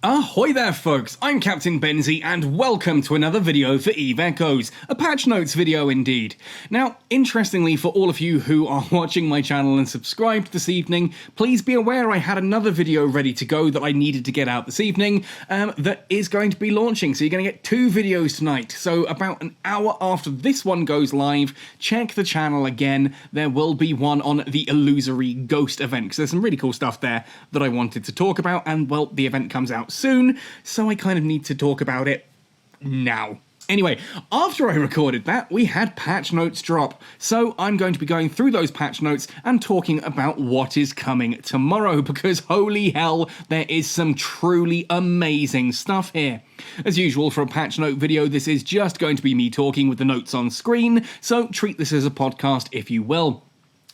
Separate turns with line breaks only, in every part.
Ahoy there folks, I'm Captain Benzie and welcome to another video for Eve Echoes, a patch notes video indeed. Now, interestingly for all of you who are watching my channel and subscribed this evening, please be aware I had another video ready to go that I needed to get out this evening that is going to be launching, so you're going to get two videos tonight. So about an hour after this one goes live, check the channel again, there will be one on the Illusory Ghost event, because there's some really cool stuff there that I wanted to talk about, and well, the event comes out soon, so I kind of need to talk about it now. Anyway, after I recorded that, we had patch notes drop, so I'm going to be going through those patch notes and talking about what is coming tomorrow, because holy hell, there is some truly amazing stuff here. As usual for a patch note video, this is just going to be me talking with the notes on screen, so treat this as a podcast if you will.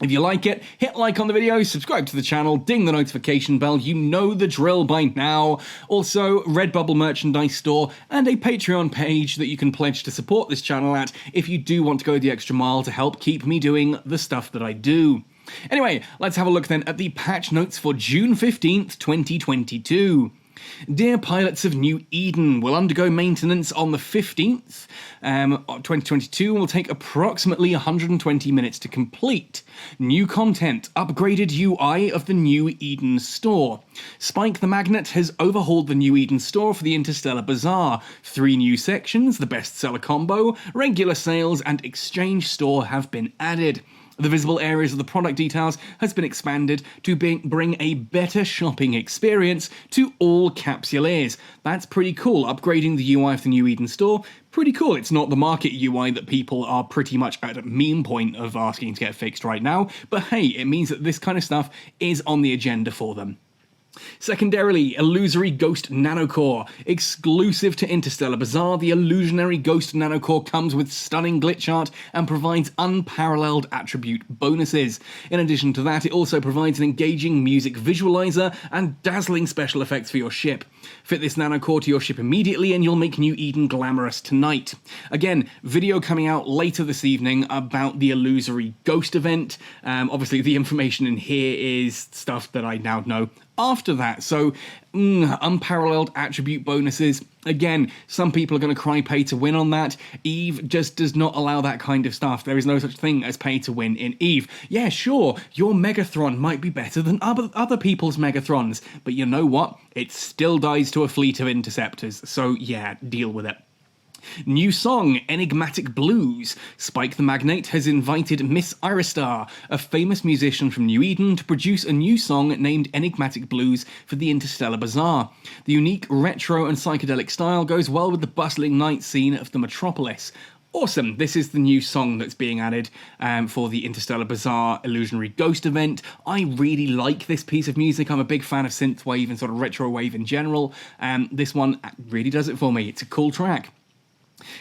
If you like it, hit like on the video, subscribe to the channel, ding the notification bell, you know the drill by now. Also, Redbubble merchandise store and a Patreon page that you can pledge to support this channel at if you do want to go the extra mile to help keep me doing the stuff that I do. Anyway, let's have a look then at the patch notes for June 15th, 2022. Dear pilots of New Eden will undergo maintenance on the 15th. 2022 will take approximately 120 minutes to complete. New content, upgraded UI of the New Eden store. Spike the Magnet has overhauled the New Eden store for the Interstellar Bazaar. 3 new sections, the bestseller combo, regular sales and exchange store have been added. The visible areas of the product details has been expanded to bring a better shopping experience to all capsuleers. That's pretty cool. Upgrading the UI of the New Eden store, pretty cool. It's not the market UI that people are pretty much at a meme point of asking to get fixed right now, but hey, it means that this kind of stuff is on the agenda for them. Secondarily, Illusory Ghost Nanocore. Exclusive to Interstellar Bazaar, the Illusionary Ghost Nanocore comes with stunning glitch art and provides unparalleled attribute bonuses. In addition to that, it also provides an engaging music visualizer and dazzling special effects for your ship. Fit this Nanocore to your ship immediately and you'll make New Eden glamorous tonight. Again, video coming out later this evening about the Illusory Ghost event. Obviously, the information in here is stuff that I now know after that, so unparalleled attribute bonuses. Again, some people are going to cry pay to win on that. Eve just does not allow that kind of stuff. There is no such thing as pay to win in Eve. Yeah, sure, your Megathron might be better than other people's Megathrons, but you know what? It still dies to a fleet of interceptors, so yeah, deal with it. New song, Enigmatic Blues. Spike the Magnate has invited Miss Iristar, a famous musician from New Eden, to produce a new song named Enigmatic Blues for the Interstellar Bazaar. The unique retro and psychedelic style goes well with the bustling night scene of the metropolis. Awesome, this is the new song that's being added for the Interstellar Bazaar Illusionary Ghost event. I really like this piece of music. I'm a big fan of synthwave and sort of retro wave in general. This one really does it for me. It's a cool track.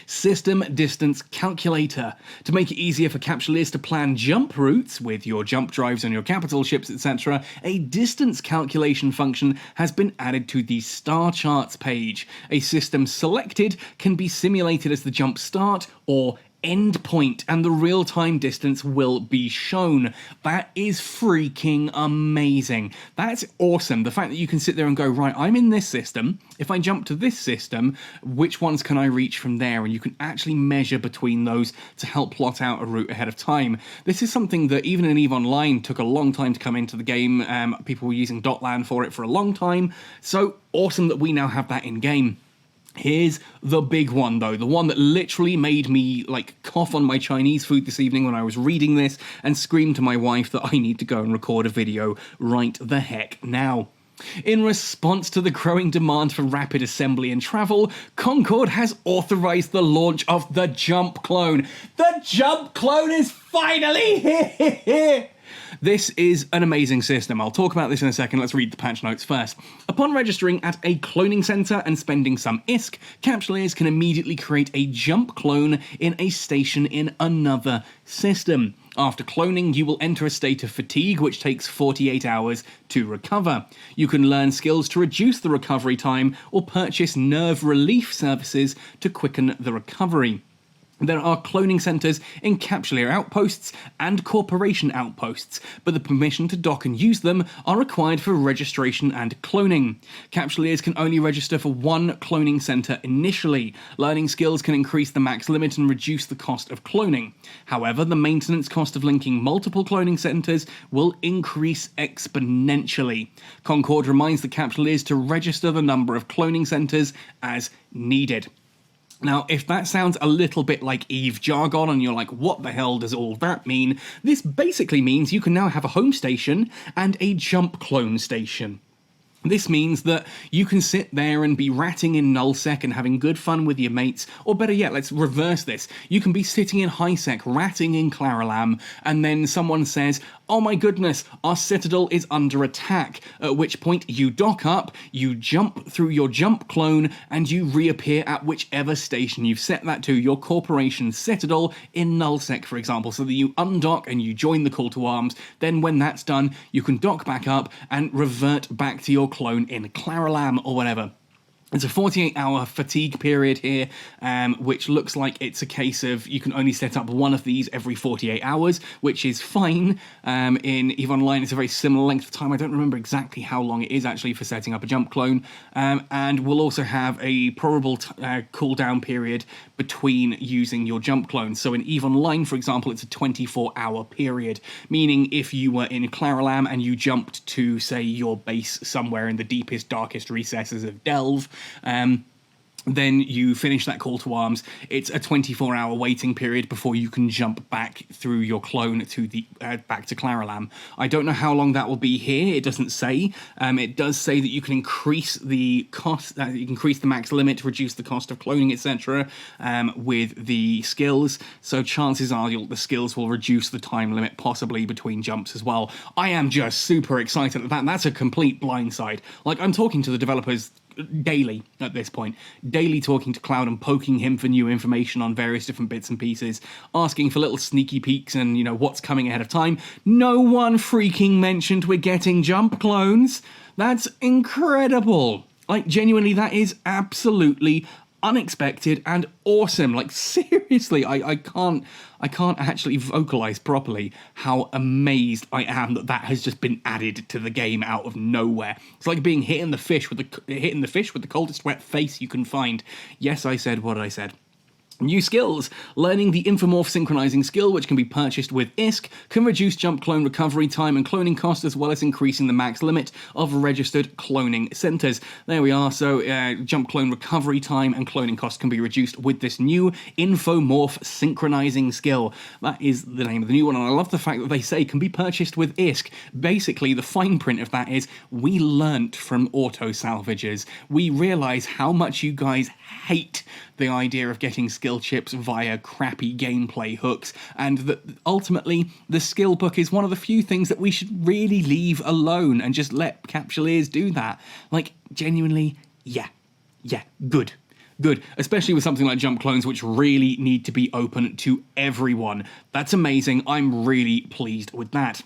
System Distance Calculator. To make it easier for capsuleers to plan jump routes with your jump drives on your capital ships, etc., a distance calculation function has been added to the star charts page. A system selected can be simulated as the jump start or end point, and the real-time distance will be shown. That is freaking amazing. That's awesome. The fact that you can sit there and go, right, I'm in this system. If I jump to this system, which ones can I reach from there? And you can actually measure between those to help plot out a route ahead of time. This is something that even in EVE Online took a long time to come into the game. People were using Dotlan for it for a long time. So awesome that we now have that in-game. Here's the big one though, the one that literally made me like cough on my Chinese food this evening when I was reading this and scream to my wife that I need to go and record a video right the heck now. In response to the growing demand for rapid assembly and travel, Concord has authorized the launch of the Jump Clone. The Jump Clone is finally here! This is an amazing system. I'll talk about this in a second. Let's read the patch notes first. Upon registering at a cloning center and spending some ISK, capsuleers can immediately create a jump clone in a station in another system. After cloning, you will enter a state of fatigue, which takes 48 hours to recover. You can learn skills to reduce the recovery time or purchase nerve relief services to quicken the recovery. There are cloning centres in Capsuleer outposts and corporation outposts, but the permission to dock and use them are required for registration and cloning. Capsuleers can only register for one cloning centre initially. Learning skills can increase the max limit and reduce the cost of cloning. However, the maintenance cost of linking multiple cloning centres will increase exponentially. Concord reminds the Capsuleers to register the number of cloning centres as needed. Now, if that sounds a little bit like EVE jargon and you're like, what the hell does all that mean? This basically means you can now have a home station and a jump clone station. This means that you can sit there and be ratting in nullsec and having good fun with your mates, or better yet, let's reverse this. You can be sitting in highsec, ratting in Claralam, and then someone says, oh my goodness, our citadel is under attack, at which point you dock up, you jump through your jump clone, and you reappear at whichever station you've set that to, your corporation's citadel in nullsec, for example, so that you undock and you join the call to arms. Then when that's done, you can dock back up and revert back to your clone in Claralam or whatever. It's a 48-hour fatigue period here, which looks like it's a case of you can only set up one of these every 48 hours, which is fine. In EVE Online, it's a very similar length of time. I don't remember exactly how long it is actually for setting up a jump clone. And we'll also have a probable cooldown period between using your jump clone. So in EVE Online, for example, it's a 24-hour period, meaning if you were in Claralam and you jumped to, say, your base somewhere in the deepest, darkest recesses of Delve, then you finish that call to arms. It's a 24-hour waiting period before you can jump back through your clone to the back to Claralam. I don't know how long that will be here. It doesn't say. It does say that you can increase the cost, you can increase the max limit, reduce the cost of cloning, etc. With the skills. So chances are the skills will reduce the time limit possibly between jumps as well. I am just super excited at that. That's a complete blindside. Like, I'm talking to the developers daily at this point, daily talking to Cloud and poking him for new information on various different bits and pieces, asking for little sneaky peeks and, you know, what's coming ahead of time. No one freaking mentioned we're getting jump clones. That's incredible. Like, genuinely, that is absolutely unexpected and awesome. Like, seriously, I can't actually vocalize properly how amazed I am that that has just been added to the game out of nowhere. It's like being hit in the fish with the coldest wet face you can find. Yes, I said what I said. New skills. Learning the Infomorph synchronizing skill, which can be purchased with ISK, can reduce jump clone recovery time and cloning cost, as well as increasing the max limit of registered cloning centers. There we are. So jump clone recovery time and cloning cost can be reduced with this new Infomorph synchronizing skill. That is the name of the new one, and I love the fact that they say can be purchased with ISK. Basically, the fine print of that is we learnt from auto salvages. We realize how much you guys hate the idea of getting skill chips via crappy gameplay hooks, and that ultimately the skill book is one of the few things that we should really leave alone and just let Capsuleers do that. Like, genuinely, yeah, good. Good, especially with something like jump clones, which really need to be open to everyone. That's amazing. I'm really pleased with that.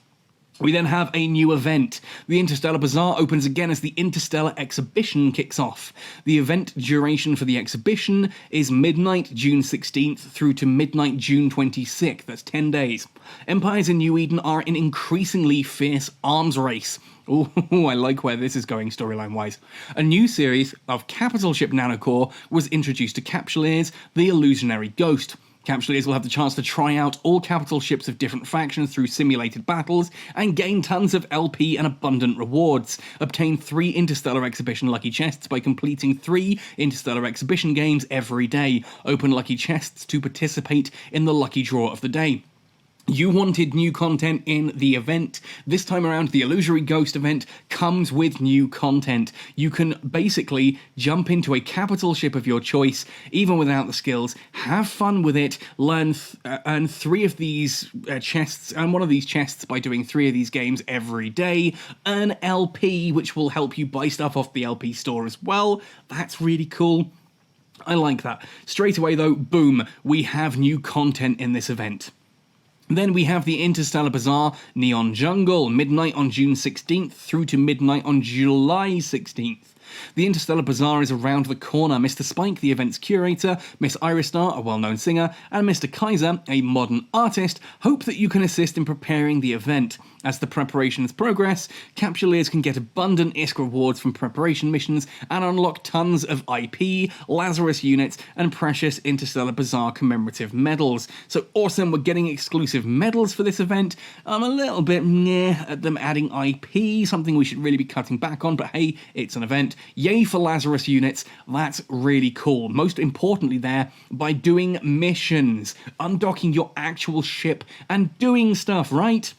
We then have a new event. The Interstellar Bazaar opens again as the Interstellar Exhibition kicks off. The event duration for the exhibition is midnight June 16th through to midnight June 26th. That's 10 days. Empires in New Eden are in increasingly fierce arms race. Ooh, I like where this is going storyline-wise. A new series of capital ship nanocore was introduced to Capsuleers, the Illusionary Ghost. Capsuleers will have the chance to try out all capital ships of different factions through simulated battles and gain tons of LP and abundant rewards. Obtain 3 Interstellar Exhibition lucky chests by completing 3 Interstellar Exhibition games every day. Open lucky chests to participate in the lucky draw of the day. You wanted new content in the event. This time around, the Illusory Ghost event comes with new content. You can basically jump into a capital ship of your choice, even without the skills, have fun with it, earn 3 of these chests, and one of these chests by doing 3 of these games every day, earn LP, which will help you buy stuff off the LP store as well. That's really cool. I like that. Straight away though, boom, we have new content in this event. Then we have the Interstellar Bazaar Neon Jungle, midnight on June 16th through to midnight on July 16th. The Interstellar Bazaar is around the corner. Mr. Spike, the event's curator, Miss Iristar, a well-known singer, and Mr. Kaiser, a modern artist, hope that you can assist in preparing the event. As the preparations progress, capsuleers can get abundant ISK rewards from preparation missions and unlock tons of IP, Lazarus units, and precious Interstellar Bazaar commemorative medals. So awesome, we're getting exclusive medals for this event. I'm a little bit meh at them adding IP, something we should really be cutting back on, but hey, it's an event. Yay for Lazarus units, that's really cool. Most importantly there, by doing missions, undocking your actual ship and doing stuff, right?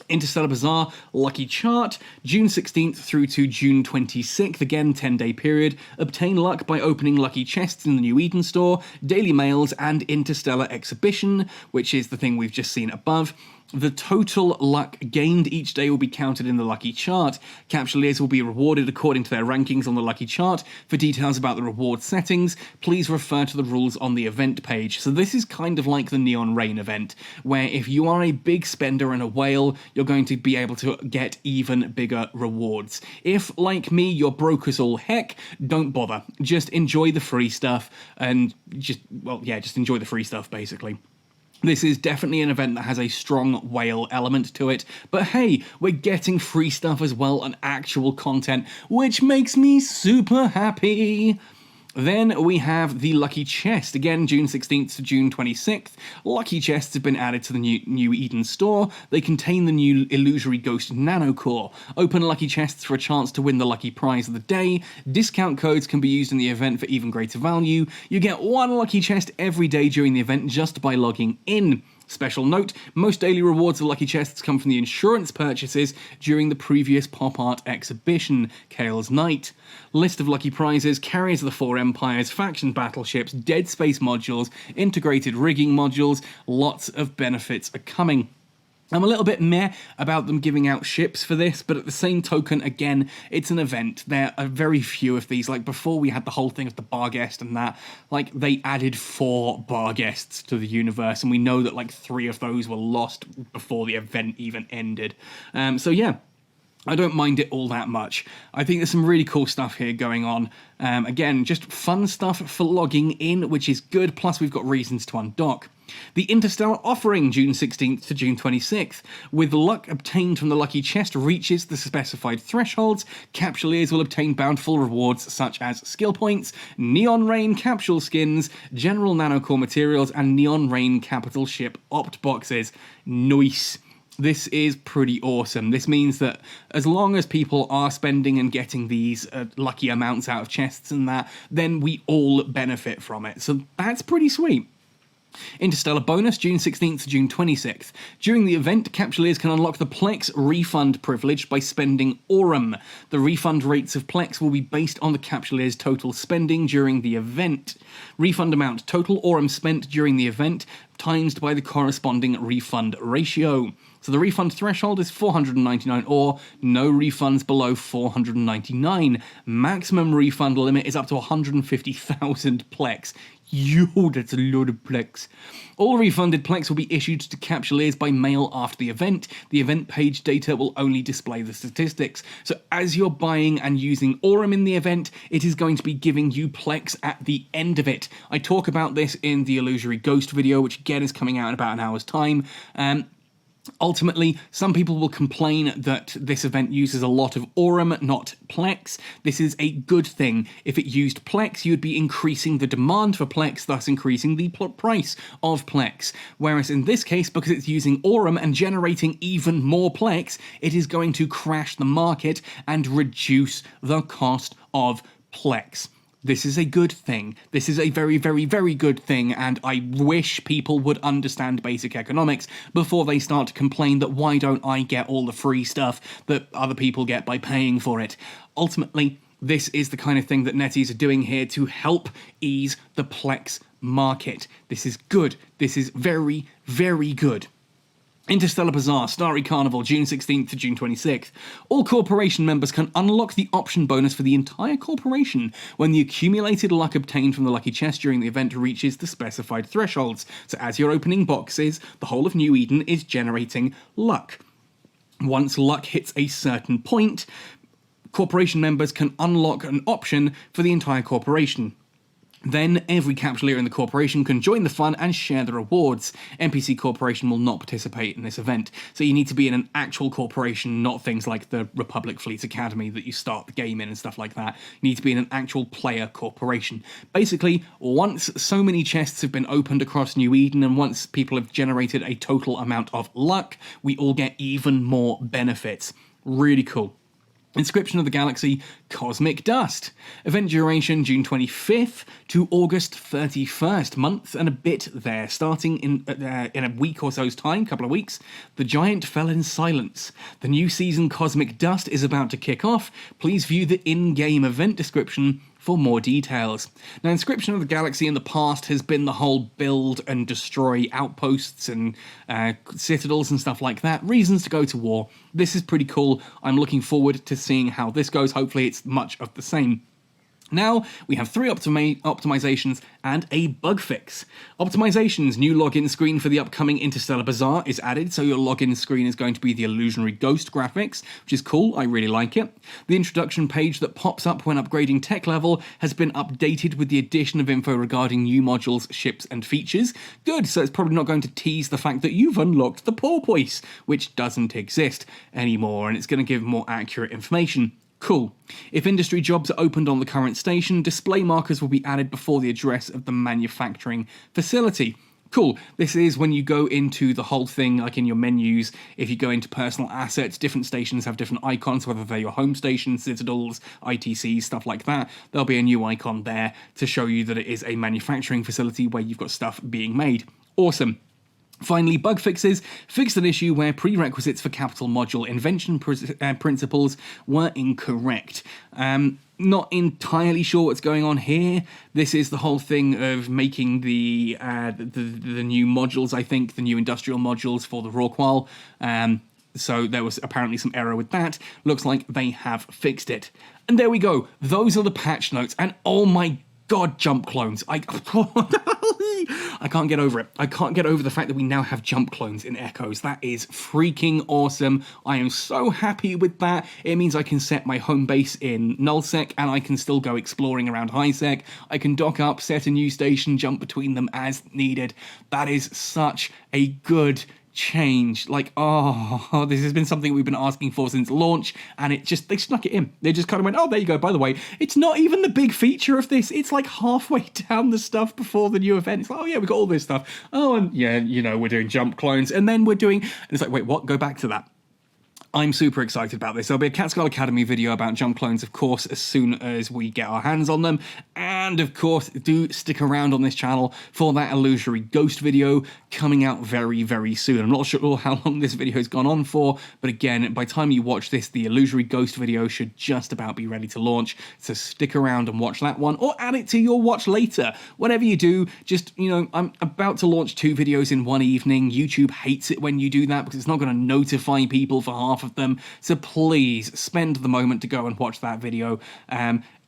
Interstellar Bazaar, Lucky Chart, June 16th through to June 26th, again 10-day period. Obtain luck by opening lucky chests in the New Eden store, Daily Mails, and Interstellar Exhibition, which is the thing we've just seen above. The total luck gained each day will be counted in the Lucky Chart. Capsuleers will be rewarded according to their rankings on the Lucky Chart. For details about the reward settings, please refer to the rules on the event page. So this is kind of like the Neon Rain event, where if you are a big spender and a whale, you're going to be able to get even bigger rewards. If, like me, you're broke as all heck, don't bother. Just enjoy the free stuff and just enjoy the free stuff, basically. This is definitely an event that has a strong whale element to it, but hey, we're getting free stuff as well and actual content, which makes me super happy. Then we have the Lucky Chest, again June 16th to June 26th. Lucky Chests have been added to the New Eden store. They contain the new Illusory Ghost Nanocore. Open Lucky Chests for a chance to win the lucky prize of the day. Discount codes can be used in the event for even greater value. You get one Lucky Chest every day during the event just by logging in. Special note, most daily rewards of Lucky Chests come from the insurance purchases during the previous pop art exhibition, Kale's Night. List of lucky prizes, Carriers of the Four Empires, faction battleships, Dead Space modules, integrated rigging modules, lots of benefits are coming. I'm a little bit meh about them giving out ships for this, but at the same token, again, it's an event. There are very few of these. Like, before we had the whole thing of the bar guest and that, like, they added 4 bar guests to the universe, and we know that, like, 3 of those were lost before the event even ended. So yeah, I don't mind it all that much. I think there's some really cool stuff here going on. Again, just fun stuff for logging in, which is good, plus we've got reasons to undock. The Interstellar Offering, June 16th to June 26th. With luck obtained from the Lucky Chest reaches the specified thresholds, capsuleers will obtain bountiful rewards such as skill points, Neon Rain capsule skins, general nanocore materials, and Neon Rain capital ship opt boxes. Nice. This is pretty awesome. This means that as long as people are spending and getting these lucky amounts out of chests and that, then we all benefit from it. So that's pretty sweet. Interstellar Bonus, June 16th to June 26th. During the event, capsuleers can unlock the Plex refund privilege by spending Aurum. The refund rates of Plex will be based on the capsuleer's total spending during the event. Refund amount, total Aurum spent during the event, times by the corresponding refund ratio. So the refund threshold is 499 ore, no refunds below 499. Maximum refund limit is up to 150,000 Plex. Yo, that's a load of Plex. All refunded Plex will be issued to capsuleers by mail after the event. The event page data will only display the statistics. So as you're buying and using Aurum in the event, it is going to be giving you Plex at the end of it. I talk about this in the Illusory Ghost video, which again is coming out in about an hour's time. Ultimately, some people will complain that this event uses a lot of Aurum, not Plex. This is a good thing. If it used Plex, you'd be increasing the demand for Plex, thus increasing the price of Plex. Whereas in this case, because it's using Aurum and generating even more Plex, it is going to crash the market and reduce the cost of Plex. This is a good thing. This is a very, very, very good thing, and I wish people would understand basic economics before they start to complain that why don't I get all the free stuff that other people get by paying for it. Ultimately, this is the kind of thing that NetEase are doing here to help ease the Plex market. This is good. This is very, very good. Interstellar Bazaar, Starry Carnival, June 16th to June 26th. All corporation members can unlock the option bonus for the entire corporation when the accumulated luck obtained from the lucky chest during the event reaches the specified thresholds. So as you're opening boxes, the whole of New Eden is generating luck. Once luck hits a certain point, corporation members can unlock an option for the entire corporation. Then, every capsuleer in the corporation can join the fun and share the rewards. NPC Corporation will not participate in this event, so you need to be in an actual corporation, not things like the Republic Fleet Academy that you start the game in and stuff like that. You need to be in an actual player corporation. Basically, once so many chests have been opened across New Eden, and once people have generated a total amount of luck, we all get even more benefits. Really cool. Inscription of the Galaxy, Cosmic Dust. Event duration June 25th to August 31st. Month and a bit there. Starting in a week or so's time, couple of weeks. The Giant fell in silence. The new season Cosmic Dust is about to kick off. Please view the in-game event description for more details. Now, Inscription of the Galaxy in the past has been the whole build and destroy outposts and citadels and stuff like that. Reasons to go to war. This is pretty cool. I'm looking forward to seeing how this goes. Hopefully it's much of the same. Now, we have 3 optimizations and a bug fix. Optimizations, new login screen for the upcoming Interstellar Bazaar is added, so your login screen is going to be the illusionary ghost graphics, which is cool, I really like it. The introduction page that pops up when upgrading tech level has been updated with the addition of info regarding new modules, ships, and features. Good, so it's probably not going to tease the fact that you've unlocked the porpoise, which doesn't exist anymore, and it's going to give more accurate information. Cool. If industry jobs are opened on the current station, display markers will be added before the address of the manufacturing facility. Cool. This is when you go into the whole thing, like in your menus, if you go into personal assets, different stations have different icons, whether they're your home stations, citadels, ITCs, stuff like that. There'll be a new icon there to show you that it is a manufacturing facility where you've got stuff being made. Awesome. Finally, bug fixes fixed an issue where prerequisites for capital module invention principles were incorrect. Not entirely sure what's going on here. This is the whole thing of making the new modules, I think, the new industrial modules for the Rorqual. So there was apparently some error with that. Looks like they have fixed it. And there we go. Those are the patch notes. And oh my God, jump clones. I can't get over it. I can't get over the fact that we now have jump clones in Echoes. That is freaking awesome. I am so happy with that. It means I can set my home base in nullsec and I can still go exploring around highsec. I can dock up, set a new station, jump between them as needed. That is such a good change. Like, oh, this has been something we've been asking for since launch, and they snuck it in. They just kind of went, oh, there you go. By the way, it's not even the big feature of this. It's like halfway down the stuff before the new event. It's like, oh yeah, we got all this stuff. Oh, and yeah, we're doing jump clones, and then we're doing, and it's like, wait, what? Go back to that. I'm super excited about this. There'll be a Catskull Academy video about jump clones, of course, as soon as we get our hands on them. And, of course, do stick around on this channel for that illusory ghost video coming out very, very soon. I'm not sure how long this video has gone on for, but again, by the time you watch this, the illusory ghost video should just about be ready to launch. So stick around and watch that one, or add it to your watch later. Whatever you do, just, I'm about to launch 2 videos in one evening. YouTube hates it when you do that because it's not going to notify people for half of them. So please spend the moment to go and watch that video.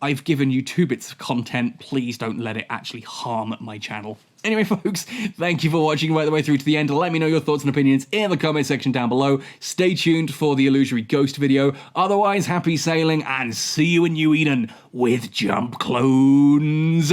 I've given you 2 bits of content. Please don't let it actually harm my channel. Anyway, folks, thank you for watching right the way through to the end. Let me know your thoughts and opinions in the comment section down below. Stay tuned for the illusory ghost video. Otherwise, happy sailing and see you in New Eden with jump clones.